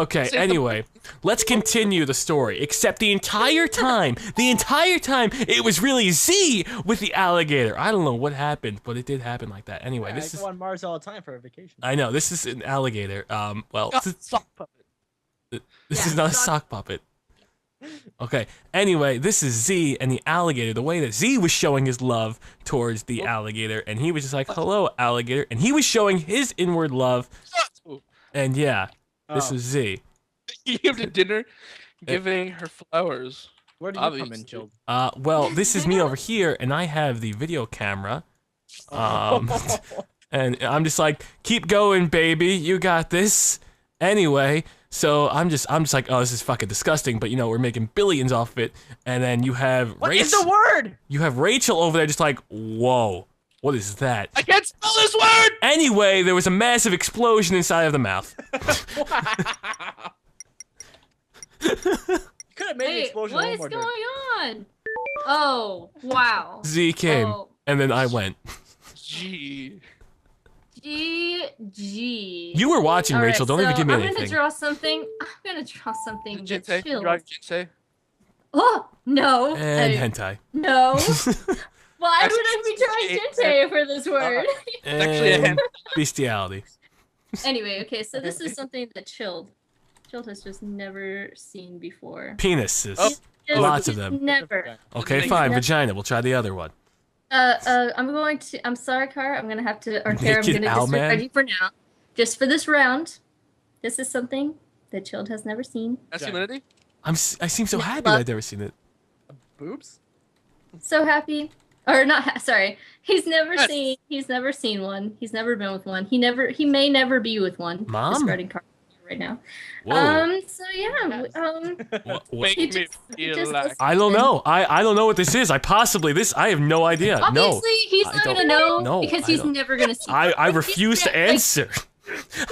Okay, anyway, let's continue the story. Except the entire time, it was really Z with the alligator. I don't know what happened, but it did happen like that. Anyway, this I is... go on Mars all the time for a vacation. I know, this is an alligator. Well, Sock puppet. this is not a sock puppet. Okay, anyway, this is Z and the alligator. The way that Z was showing his love towards the alligator, and he was just like, hello, alligator, and he was showing his inward love, and yeah, this is Z. You came to dinner giving her flowers. Where do you come in, Chilled? Well, this is me over here, and I have the video camera, and I'm just like, keep going, baby, you got this. Anyway, so I'm just like, oh, this is fucking disgusting, but you know, we're making billions off it, and then you have What is the word? You have Rachel over there just like, whoa, what is that? I can't spell this word! Anyway, there was a massive explosion inside of the mouth. You could have made the explosion a little more What is going on? Oh, wow. Z came, Oh. and then I went. Gee. GG. You were watching, All right, Rachel, don't even give me I'm anything. gonna draw something. I'm gonna draw something that's Jinsei? chill. Drawing Jinsei? Oh, no. And hentai. No. Why would I be drawing Jinsei for this word? And actually a hen. bestiality. Anyway, okay, so this is something that Chilled has just never seen before. Penises. Just Lots of them. Never. Okay, fine, vagina. We'll try the other one. I'm sorry, Car. I'm gonna have to, or Kara, I'm Naked gonna Owlman? disregard you for now. Just for this round, this is something that Chilled has never seen. Masculinity? I seem so happy that I've never seen it. Boobs? So happy, or not? Sorry, he's never seen one. He's never been with one. He may never be with one. Mom? Discarding Car right now. Whoa. So yeah. What? He Make me feel just like... I don't know. I don't know what this is. I have no idea. Obviously, he's I not don't- gonna know no, because I he's don't. never gonna see. I it. refuse to Like, answer.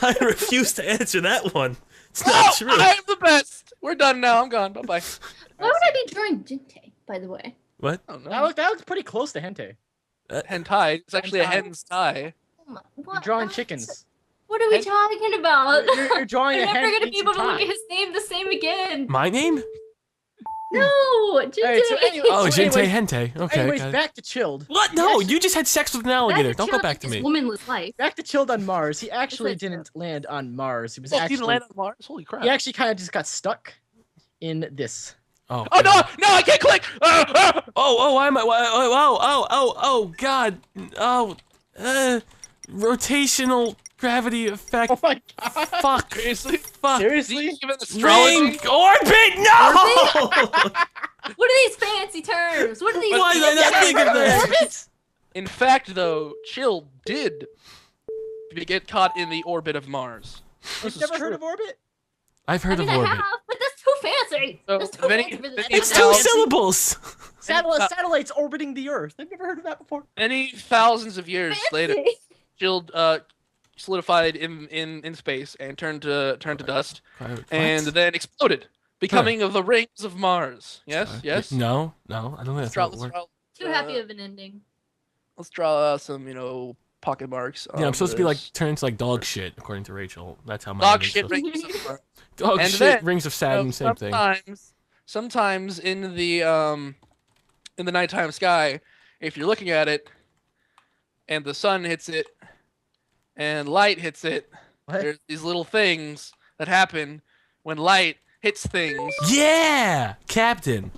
I refuse to answer that one. It's Oh, not true. I'm the best! We're done now. I'm gone. Bye-bye. Why would I be drawing Jinte, by the way? What? Oh, no. That looks pretty close to hentai. Hentai. It's actually a hen's tie. Oh my- You're what? drawing chickens. What are we talking about? You're drawing I'm a hen. never gonna be able to look tie. at his name the same again. My name? No, Jinte. Alright, so anyway- Oh, So Jinte anyways- Hente. Okay. Anyways, got it. back to Chilled. What? No, you just had sex with an alligator. Don't go back to me. Womanless life. Back to Chilled on Mars. He actually like- didn't land on Mars. He was Oh, he actually didn't land on Mars? Holy crap. he actually kind of just got stuck in this. Oh. Oh, no! No, I can't click! Oh, why am I? Oh, God. Oh, rotational gravity effect. Oh my god! Fuck. Seriously? Fuck. Seriously? Even astrology? Ring orbit. No. What are these fancy terms? What are these? Why did I not think of that? Orbit? In fact, though, Chill did get caught in the orbit of Mars. You've never heard of orbit? I've I heard mean, of I orbit. have, but that's too fancy. So, That's too many- fancy for this. many It's I don't two know. syllables. Satellites orbiting the Earth. I've never heard of that before. Many thousands of years later, Fancy. Chill solidified in space and turned to dust, What? and then exploded, becoming of the rings of Mars. Yes, yes. No, I don't think that's how it works. Too happy of an ending. Let's draw some, pocket marks. Yeah, I'm on supposed to be like this. turned into like dog shit, according to Rachel. That's how my dog name is shit supposed- rings of Mars. Dog And shit then, rings of Saturn, same thing. Sometimes in the nighttime sky, if you're looking at it, and the sun hits it, and light hits it, What? there's these little things that happen when light hits things. Yeah, Captain.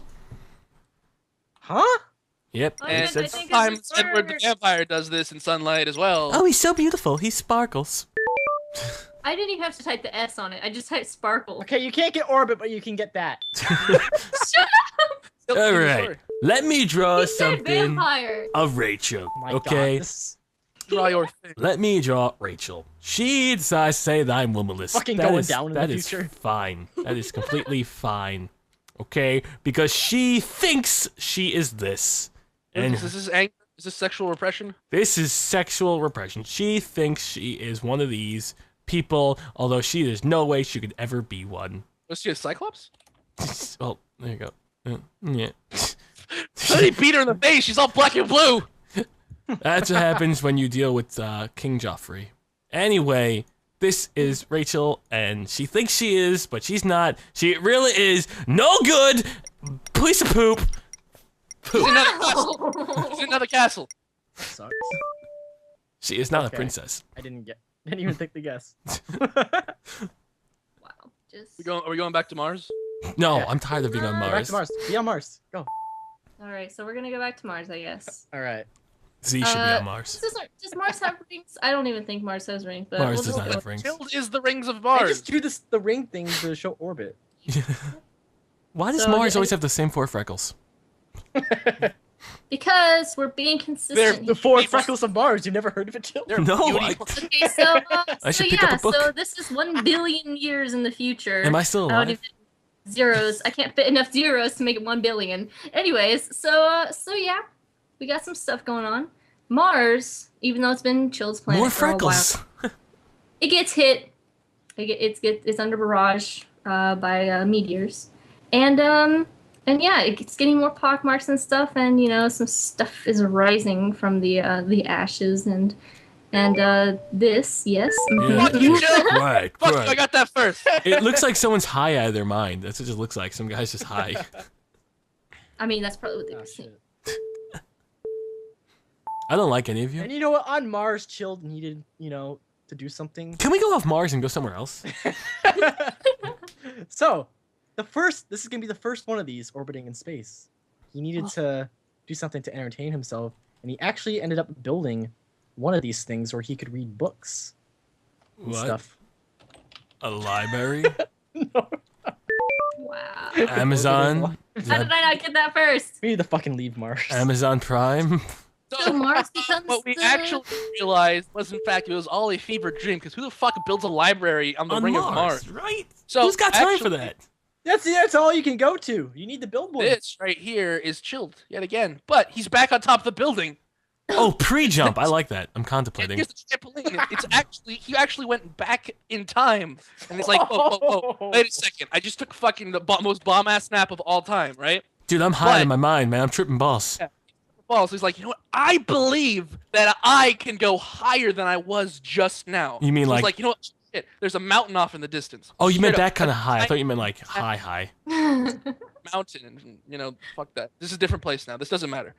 Huh? Yep. Oh, And I think sometimes it's Edward the bird. Vampire does this in sunlight as well. Oh, he's so beautiful. He sparkles. I didn't even have to type the S on it. I just typed sparkle. Okay, you can't get orbit, but you can get that. Still All the right. story. Let me draw He said something vampire. of Rachel. Oh my Okay. God, this Draw your thing. Let me draw Rachel. She decides to say that I'm womanless. Fucking That going is- down in the that is future. fine. That is completely fine. Okay? Because she thinks she is this. And Is this anger? Is this sexual repression? this is sexual repression. She thinks she is one of these people, although there's no way she could ever be one. Was she a Cyclops? Well, there you go. Yeah. How did he beat her in the face? She's all black and blue. Oh, That's what happens when you deal with King Joffrey. Anyway, This is Rachel, and she thinks she is, but she's not. She really is no good. Piece of poop. She's Poop. another castle. She's another castle. That sucks. She is not a Okay. princess. I didn't even think the guess. Wow. Just. Are we going back to Mars? No, Yeah. I'm tired of being on Back Mars. to Mars. Be on Mars. Go. All right, so we're gonna go back to Mars, I guess. All right. Z should be on Mars. Does Mars have rings? I don't even think Mars has rings, but Mars we'll does just not go- have rings. Chilled is the rings of I Mars. just do the ring thing to show orbit. Why does So, Mars yeah, always have the same 4 freckles? Because we're being consistent. The 4 freckles of Mars. You've never heard of it, Jill? They're No, beautiful. Okay, so I so should pick up yeah, a book. so this is 1 billion years in the future. Am I still I don't alive? even zeros. I can't fit enough zeros to make it 1 billion. Anyways, so yeah, we got some stuff going on. Mars, even though it's been Chill's planet More for a while, freckles. it gets hit. It's under barrage by meteors, and yeah, it's getting more pockmarks and stuff, and some stuff is rising from the ashes, and this, yes. Mhm. Fuck you, Jill. Right, Fuck you, right. I got that first. It looks like someone's high out of their mind. That's what it just looks like. Some guy's just high. I mean, that's probably what they Oh, were saying. shit. I don't like any of you. And you know what? On Mars, Chilled needed, to do something. Can we go off Mars and go somewhere else? So, this is gonna be the first one of these orbiting in space. He needed to do something to entertain himself, and he actually ended up building one of these things where he could read books and What? stuff. A library? No, Wow. Amazon? Is How did that I not get that first? we need to fucking leave Mars. Amazon Prime? So Mars becomes What we the- actually realized was, in fact, it was all a fever dream. Because who the fuck builds a library on the On ring Mars, of Mars? right? So Who's got time for actually, that? That's all you can go to. You need to build one. This right here is Chilled yet again, but he's back on top of the building. Oh, pre-jump. I like that. I'm And contemplating. here's the trampoline. It's actually he actually went back in time, and it's like, whoa, wait a second. I just took fucking the most bomb ass snap of all time, right? Dude, I'm high But- in my mind, man. I'm tripping balls. Balls. He's like, you know what? I believe that I can go higher than I was just now. You mean So he's like- you know what? Shit, there's a mountain off in the distance. Oh, you meant Straight that up, kind of a high. I giant thought you meant like high. mountain, and fuck that. This is a different place now. This doesn't matter.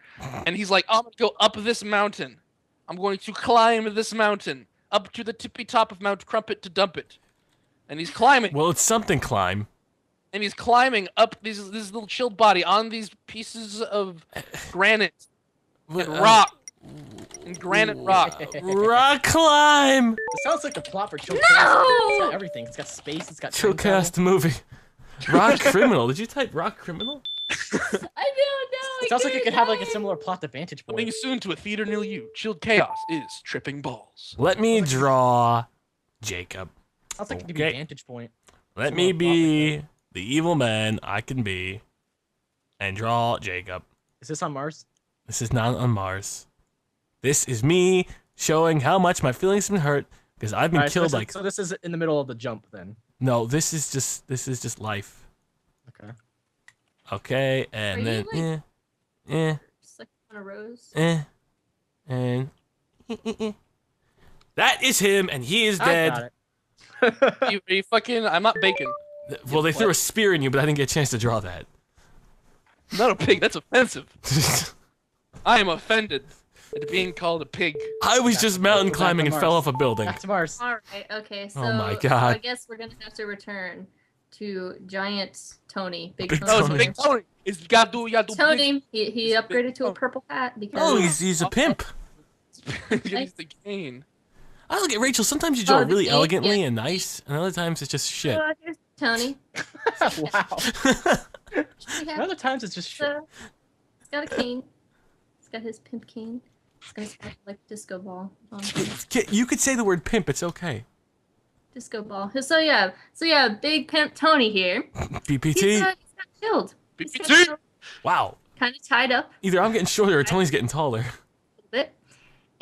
And he's like, I'm gonna go up this mountain. I'm going to climb this mountain up to the tippy top of Mount Crumpet to dump it. And he's climbing. Well, it's something climb. And he's climbing up this little chilled body on these pieces of granite and rock. And granite rock. Rock climb. It sounds like the plot for Chill No! Chaos. It's got everything. It's got space. It's got time Chillcast travel. movie. Rock criminal. Did you type rock criminal? I don't know. It sounds like it could have like a similar plot to Vantage Coming Point. soon to a theater near you. Chilled Chaos is tripping balls. Let me draw Jacob. Sounds like it could be Okay. Vantage Point. Let Similar me plot like be the evil man I can be and draw Jacob. Is this on Mars? This is not on Mars. This is me showing how much my feelings have been hurt because I've been Alright, killed so this is in the middle of the jump then. No, this is just life. Okay. Okay, and Are then you, Just like on a rose. and that is him, and he is I dead. got it. Are you fucking? I'm not bacon. Well, they threw a spear in you, but I didn't get a chance to draw that. I'm not a pig. That's offensive. I am offended at being called a pig. I was just mountain climbing and Mars. fell off a building. Back to Mars. All right. Okay. So, Oh my so God. I guess we're gonna have to return to Giant Tony, Big Big No, Tony. it's Tony. Big Tony. It's gotta do. You gotta do. Tony, he It's Big upgraded to a Tony. purple hat because. Oh, he's a pimp. He's the cane. I look at Rachel. Sometimes you draw Oh, the really king, elegantly yeah. and nice, and other times it's just shit. So, here's Tony. Wow. We have, Other times it's just shit. he's got a cane. He's got his pimp cane. He's got his like disco ball. You could say the word pimp. It's okay. Disco ball. So yeah, Big Pimp Tony here. PPT. He's got chilled. PPT. Wow. Kind of tied up Either I'm getting shorter or Tony's getting taller. a little bit.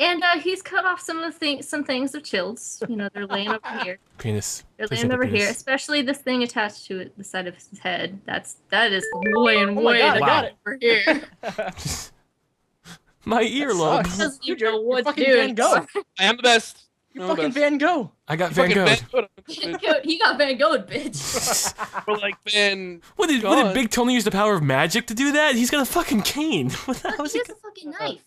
And he's cut off some things of Chills. They're laying over here. Penis. They're Please laying say over penis. here, especially this thing attached to it, the side of his head. That is laying Oh my way God, I Wow. got it. over here. My earlobe. sucks. Doesn't Dude, even know you're what fucking to do. Van Gogh. I am the best. You Oh, fucking that's- Van Gogh. I got Van Gogh. He got Van Gogh, bitch. Or like Van. What did Gone. Big Tony use the power of magic to do that? He's got a fucking cane. What the hell is He he? has a fucking knife.